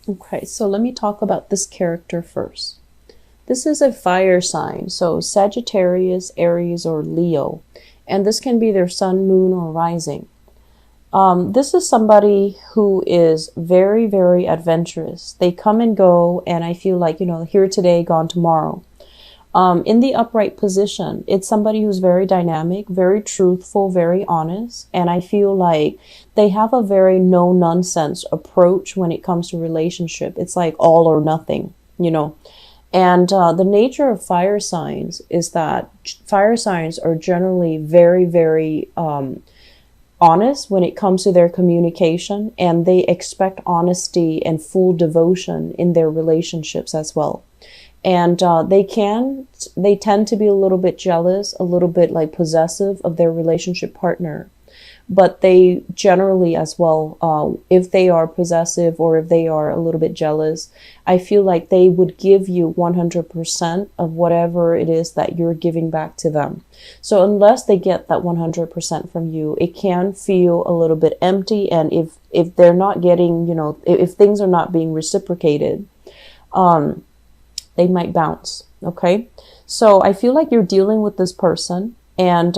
Okay, so let me talk about this character first. This is a fire sign, so Sagittarius, Aries, or Leo. And this can be their sun, moon, or rising. This is somebody who is very, very adventurous. They come and go, and I feel like, here today, gone tomorrow. In the upright position, it's somebody who's very dynamic, very truthful, very honest. And I feel like they have a very no nonsense approach when it comes to relationship. It's like all or nothing, And the nature of fire signs is that fire signs are generally very, very honest when it comes to their communication, and they expect honesty and full devotion in their relationships as well. And they tend to be a little bit jealous, a little bit like possessive of their relationship partner. But they generally as well, if they are possessive or if they are a little bit jealous, I feel like they would give you 100% of whatever it is that you're giving back to them. So unless they get that 100% from you, it can feel a little bit empty. And if they're not getting, if things are not being reciprocated, they might bounce. Okay. So I feel like you're dealing with this person, and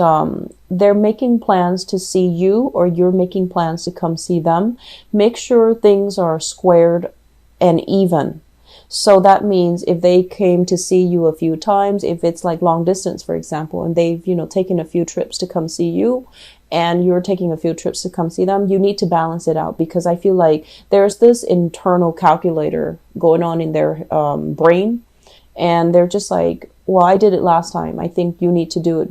they're making plans to see you, or you're making plans to come see them. Make sure things are squared and even. So that means if they came to see you a few times, if it's like long distance, for example, and they've, taken a few trips to come see you, and you're taking a few trips to come see them, you need to balance it out, because I feel like there's this internal calculator going on in their brain. And they're just like, well, I did it last time. I think you need to do it.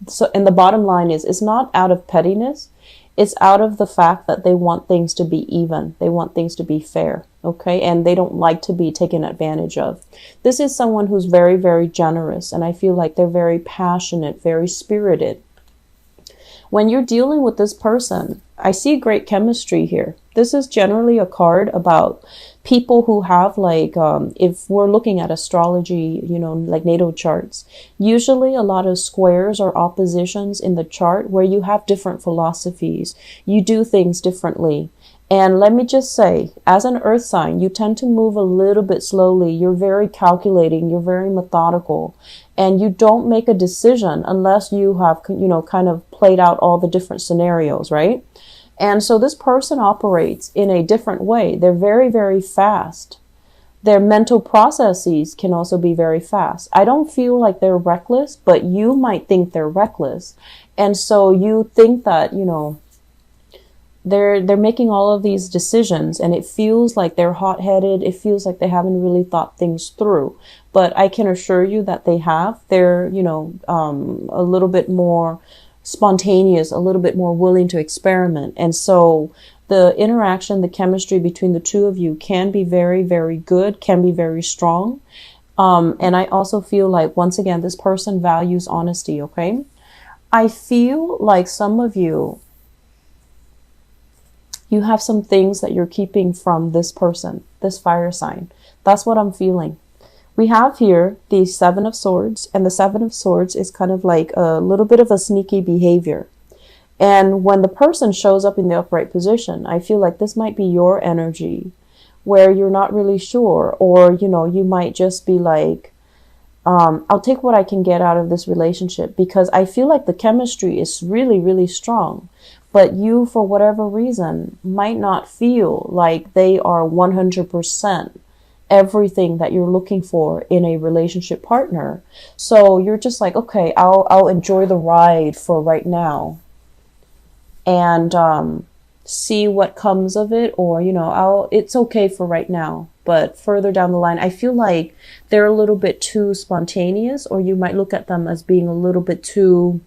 So, and the bottom line is, it's not out of pettiness. It's out of the fact that they want things to be even. They want things to be fair. Okay. And they don't like to be taken advantage of. This is someone who's very, very generous. And I feel like they're very passionate, very spirited. When you're dealing with this person, I see great chemistry here. This is generally a card about people who have if we're looking at astrology, like natal charts, usually a lot of squares or oppositions in the chart where you have different philosophies. You do things differently. And let me just say, as an earth sign, you tend to move a little bit slowly. You're very calculating. You're very methodical. And you don't make a decision unless you have, kind of played out all the different scenarios, right? And so this person operates in a different way. They're very, very fast. Their mental processes can also be very fast. I don't feel like they're reckless, but you might think they're reckless. And so you think that, they're making all of these decisions, and it feels like they're hot-headed. It feels like they haven't really thought things through. But I can assure you that they have. They're, a little bit more spontaneous, a little bit more willing to experiment. And so the interaction, the chemistry between the two of you can be very, very good, can be very strong. And I also feel like, once again, this person values honesty. Okay. I feel like some of you have some things that you're keeping from this person, this fire sign. That's what I'm feeling. We have here the Seven of Swords, and the Seven of Swords is kind of like a little bit of a sneaky behavior. And when the person shows up in the upright position, I feel like this might be your energy where you're not really sure, or, you might just be like, I'll take what I can get out of this relationship, because I feel like the chemistry is really, really strong. But you, for whatever reason, might not feel like they are 100% everything that you're looking for in a relationship partner. So you're just like, okay, I'll enjoy the ride for right now, and see what comes of it, or it's okay for right now. But further down the line, I feel like they're a little bit too spontaneous, or you might look at them as being a little bit too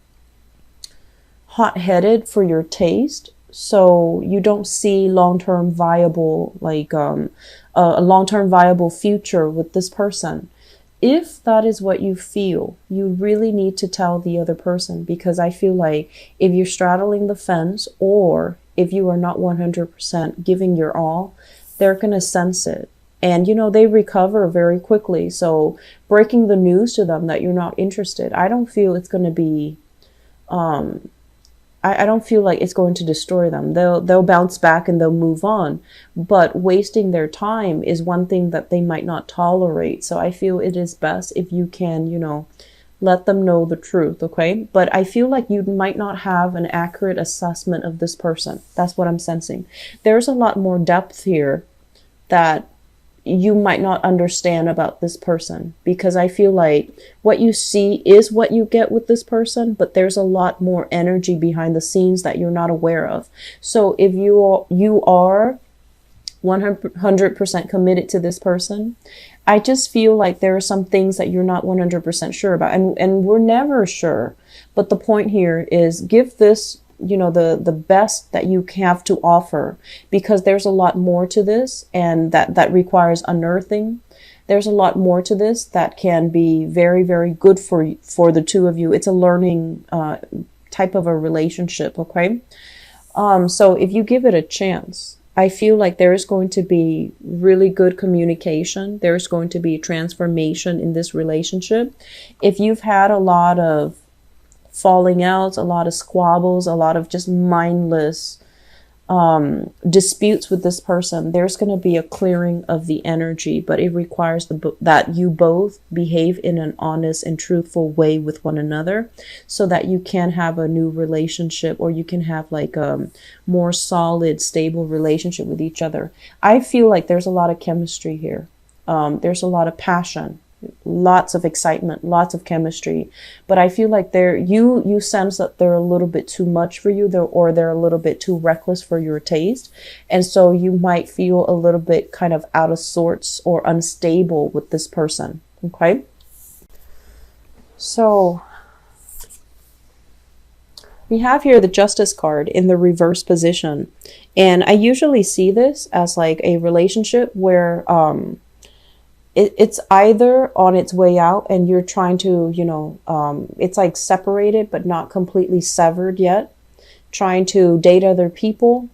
hot-headed for your taste. So you don't see long-term viable, a long-term viable future with this person. If that is what you feel, you really need to tell the other person, because I feel like if you're straddling the fence, or if you are not 100% giving your all, they're going to sense it. And, they recover very quickly. So breaking the news to them that you're not interested, I don't feel it's going to be I don't feel like it's going to destroy them. They'll bounce back and they'll move on. But wasting their time is one thing that they might not tolerate. So I feel it is best if you can, you know, let them know the truth, okay? But I feel like you might not have an accurate assessment of this person. That's what I'm sensing. There's a lot more depth here that you might not understand about this person, because I feel like what you see is what you get with this person, but there's a lot more energy behind the scenes that you're not aware of. So if you are 100% committed to this person, I just feel like there are some things that you're not 100% sure about, and we're never sure. But the point here is give this, you know, the best that you have to offer, because there's a lot more to this, and that requires unearthing. There's a lot more to this that can be very, very good for the two of you. It's a learning type of a relationship, okay? So if you give it a chance, I feel like there is going to be really good communication. There's going to be transformation in this relationship. If you've had a lot of falling out, a lot of squabbles, a lot of just mindless disputes with this person, there's going to be a clearing of the energy, but it requires that you both behave in an honest and truthful way with one another, so that you can have a new relationship, or you can have like a more solid, stable relationship with each other. I feel like there's a lot of chemistry here. There's a lot of passion, lots of excitement, lots of chemistry, but I feel like you sense that they're a little bit too much for you, or they're a little bit too reckless for your taste, and so you might feel a little bit kind of out of sorts or unstable with this person, okay? So we have here the Justice card in the reverse position, and I usually see this as like a relationship where it's either on its way out and you're trying to, you know, it's like separated but not completely severed yet, trying to date other people.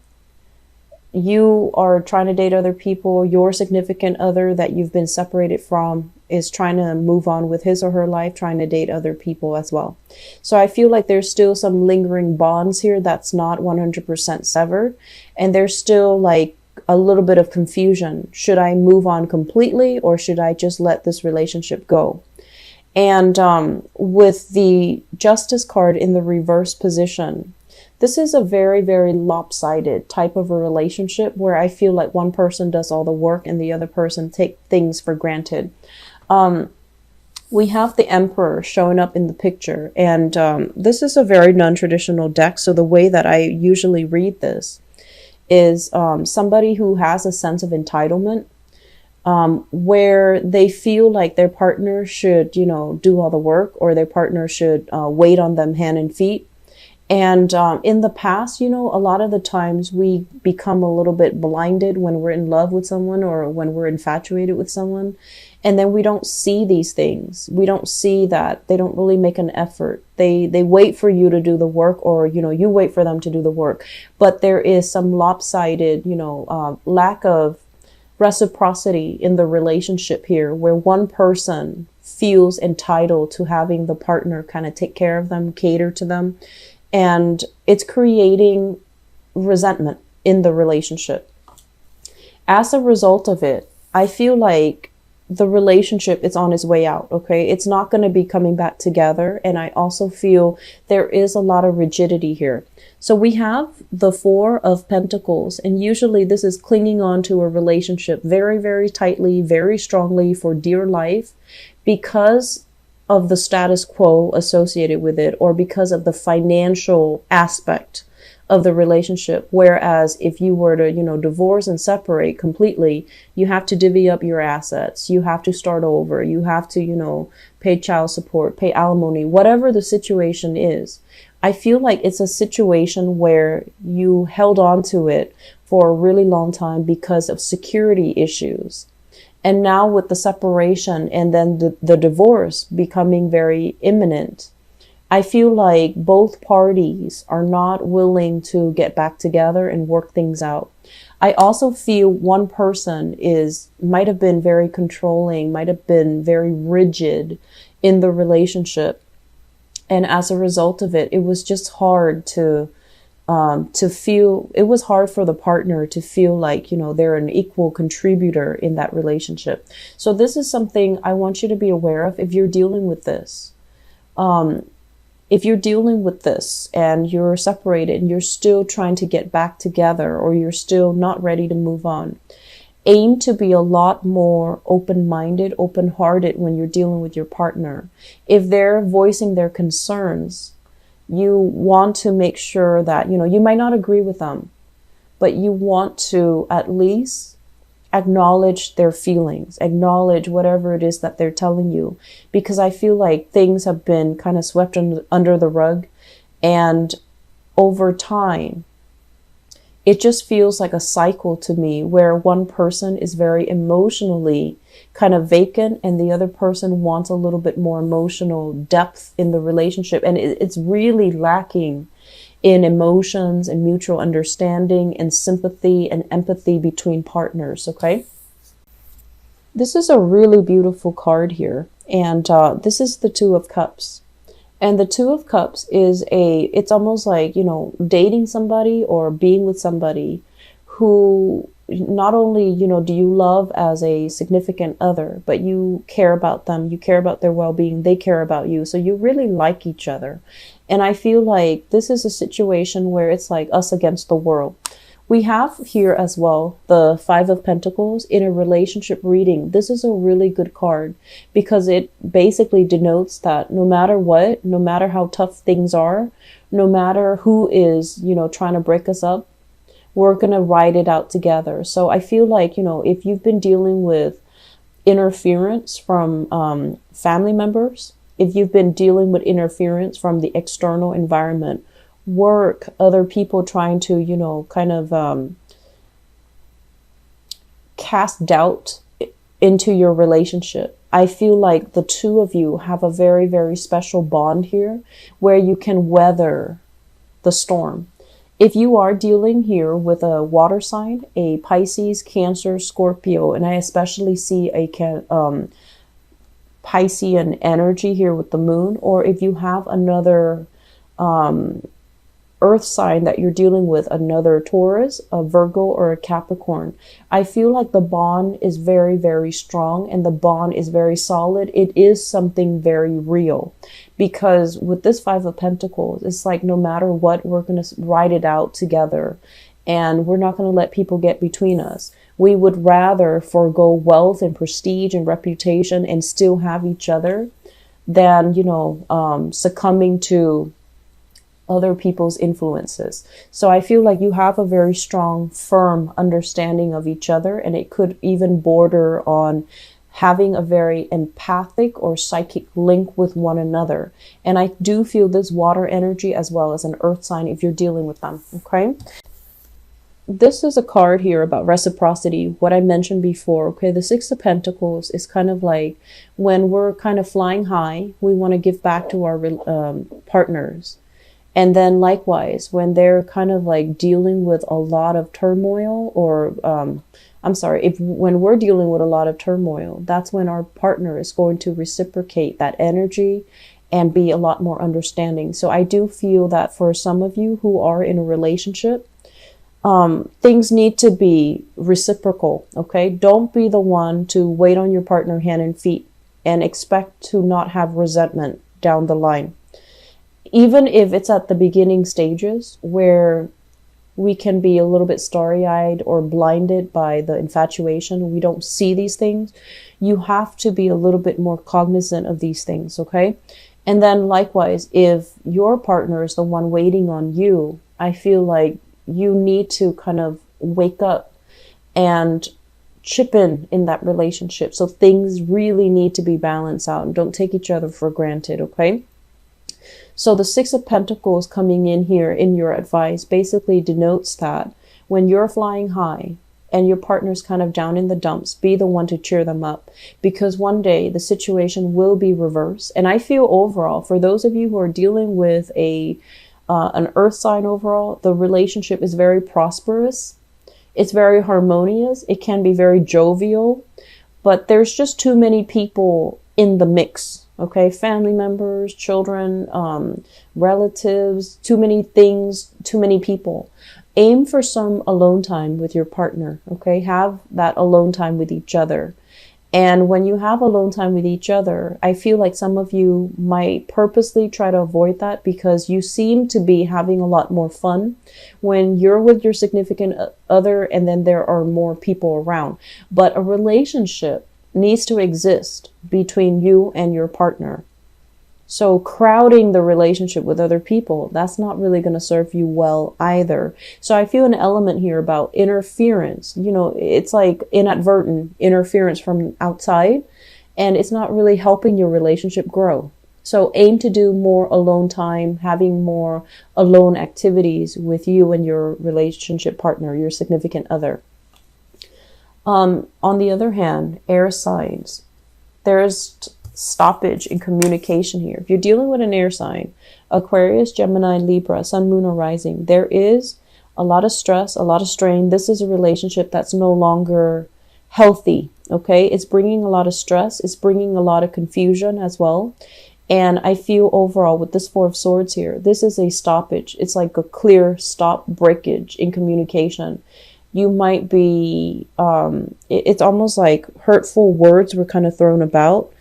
You are trying to date other people. Your significant other that you've been separated from is trying to move on with his or her life, trying to date other people as well. So I feel like there's still some lingering bonds here that's not 100% severed, and there's still like a little bit of confusion. Should I move on completely, or should I just let this relationship go? And with the Justice card in the reverse position, this is a very, very lopsided type of a relationship where I feel like one person does all the work and the other person take things for granted. We have the Emperor showing up in the picture, and this is a very non-traditional deck. So the way that I usually read this is somebody who has a sense of entitlement, where they feel like their partner should, you know, do all the work, or their partner should wait on them hand and feet. And in the past, you know, a lot of the times we become a little bit blinded when we're in love with someone, or when we're infatuated with someone. And then we don't see these things. We don't see that they don't really make an effort. They wait for you to do the work, or, you know, you wait for them to do the work. But there is some lopsided, you know, lack of reciprocity in the relationship here, where one person feels entitled to having the partner kind of take care of them, cater to them. And it's creating resentment in the relationship. As a result of it, I feel like the relationship is on its way out, okay? It's not going to be coming back together. And I also feel there is a lot of rigidity here. So we have the Four of Pentacles, and usually this is clinging on to a relationship very, very tightly, very strongly for dear life, because of the status quo associated with it, or because of the financial aspect of the relationship. Whereas if you were to, you know, divorce and separate completely, you have to divvy up your assets. You have to start over. You have to, you know, pay child support, pay alimony, whatever the situation is. I feel like it's a situation where you held on to it for a really long time because of security issues. And now with the separation and then the divorce becoming very imminent, I feel like both parties are not willing to get back together and work things out. I also feel one person might have been very controlling, might have been very rigid in the relationship. And as a result of it, it was just hard to feel, it was hard for the partner to feel like, they're an equal contributor in that relationship. So this is something I want you to be aware of if you're dealing with this. If you're dealing with this and you're separated and you're still trying to get back together, or you're still not ready to move on, aim to be a lot more open-minded, open-hearted when you're dealing with your partner. If they're voicing their concerns, you want to make sure that, you might not agree with them, but you want to at least acknowledge their feelings, acknowledge whatever it is that they're telling you, because I feel like things have been kind of swept under the rug, and over time, it just feels like a cycle to me where one person is very emotionally kind of vacant and the other person wants a little bit more emotional depth in the relationship. And it's really lacking in emotions and mutual understanding and sympathy and empathy between partners, okay? This is a really beautiful card here. And this is the Two of Cups. And the Two of Cups is it's almost like, dating somebody or being with somebody who not only, do you love as a significant other, but you care about them, you care about their well-being, they care about you. So you really like each other. And I feel like this is a situation where it's like us against the world. We have here as well the Five of Pentacles in a relationship reading. This is a really good card because it basically denotes that no matter what, no matter how tough things are, no matter who is, trying to break us up, we're going to ride it out together. So I feel like, if you've been dealing with interference from family members, if you've been dealing with interference from the external environment, work, other people trying to, kind of cast doubt into your relationship, I feel like the two of you have a very, very special bond here where you can weather the storm. If you are dealing here with a water sign, a Pisces, Cancer, Scorpio, and I especially see a Piscean energy here with the moon, or if you have another earth sign that you're dealing with, another Taurus, a Virgo, or a Capricorn, I feel like the bond is very, very strong and the bond is very solid. It is something very real, because with this Five of Pentacles, it's like no matter what, we're going to ride it out together and we're not going to let people get between us. We would rather forego wealth and prestige and reputation and still have each other than, succumbing to other people's influences. So I feel like you have a very strong, firm understanding of each other, and it could even border on having a very empathic or psychic link with one another. And I do feel this water energy as well as an earth sign if you're dealing with them, okay? This is a card here about reciprocity, what I mentioned before, okay? The Six of Pentacles is kind of like when we're kind of flying high, we want to give back to our partners. And then likewise, when they're kind of like dealing with a lot of turmoil, or when we're dealing with a lot of turmoil, that's when our partner is going to reciprocate that energy and be a lot more understanding. So I do feel that for some of you who are in a relationship, things need to be reciprocal, okay? Don't be the one to wait on your partner hand and feet and expect to not have resentment down the line. Even if it's at the beginning stages where we can be a little bit starry-eyed or blinded by the infatuation, we don't see these things, you have to be a little bit more cognizant of these things, okay? And then likewise, if your partner is the one waiting on you, I feel like you need to kind of wake up and chip in that relationship. So things really need to be balanced out and don't take each other for granted, okay? So the Six of Pentacles coming in here in your advice basically denotes that when you're flying high and your partner's kind of down in the dumps, be the one to cheer them up, because one day the situation will be reversed. And I feel overall, for those of you who are dealing with an earth sign overall, the relationship is very prosperous. It's very harmonious. It can be very jovial, but there's just too many people in the mix Okay, family members, children, relatives, too many things, too many people. Aim for some alone time with your partner. Okay, have that alone time with each other. And when you have alone time with each other, I feel like some of you might purposely try to avoid that because you seem to be having a lot more fun when you're with your significant other and then there are more people around. But a relationship needs to exist between you and your partner. So crowding the relationship with other people, that's not really going to serve you well either. So I feel an element here about interference. You know, it's like inadvertent interference from outside, and it's not really helping your relationship grow. So aim to do more alone time, having more alone activities with you and your relationship partner, your significant other. On the other hand, air signs, there's stoppage in communication here. If you're dealing with an air sign, Aquarius, Gemini, Libra, Sun, Moon, or Rising, there is a lot of stress, a lot of strain. This is a relationship that's no longer healthy, okay? It's bringing a lot of stress. It's bringing a lot of confusion as well. And I feel overall with this Four of Swords here, this is a stoppage. It's like a clear stop breakage in communication. You might be, it's almost like hurtful words were kind of thrown about,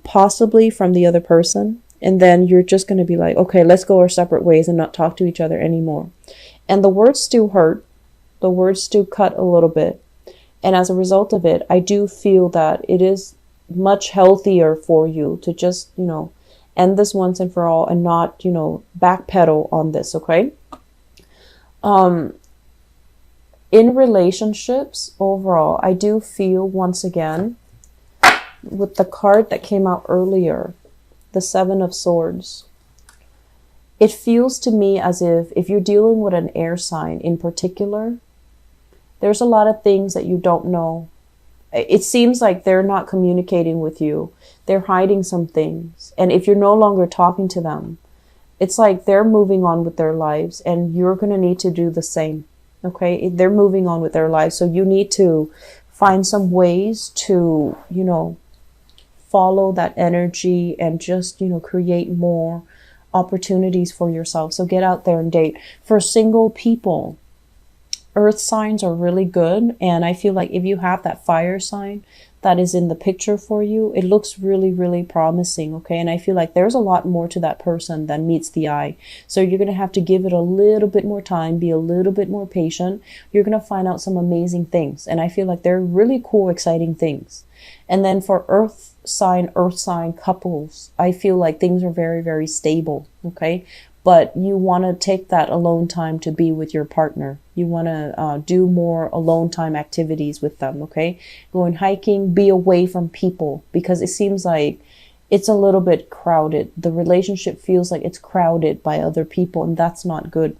possibly from the other person. And then you're just going to be like, okay, let's go our separate ways and not talk to each other anymore. And the words do hurt. The words do cut a little bit. And as a result of it, I do feel that it is much healthier for you to just, end this once and for all and not, backpedal on this, okay? In relationships overall, I do feel once again with the card that came out earlier, the Seven of Swords, it feels to me as if you're dealing with an air sign in particular, there's a lot of things that you don't know. It seems like they're not communicating with you. They're hiding some things. And if you're no longer talking to them, it's like they're moving on with their lives and you're going to need to do the same. Okay, they're moving on with their lives. So you need to find some ways to, follow that energy and just, create more opportunities for yourself. So get out there and date. For single people, earth signs are really good. And I feel like if you have that fire sign that is in the picture for you, it looks really, really promising. Okay. And I feel like there's a lot more to that person than meets the eye. So you're going to have to give it a little bit more time, be a little bit more patient. You're going to find out some amazing things. And I feel like they're really cool, exciting things. And then for earth sign couples, I feel like things are very, very stable. Okay. But you want to take that alone time to be with your partner. You want to do more alone time activities with them, okay? Going hiking, be away from people, because it seems like it's a little bit crowded. The relationship feels like it's crowded by other people, and that's not good.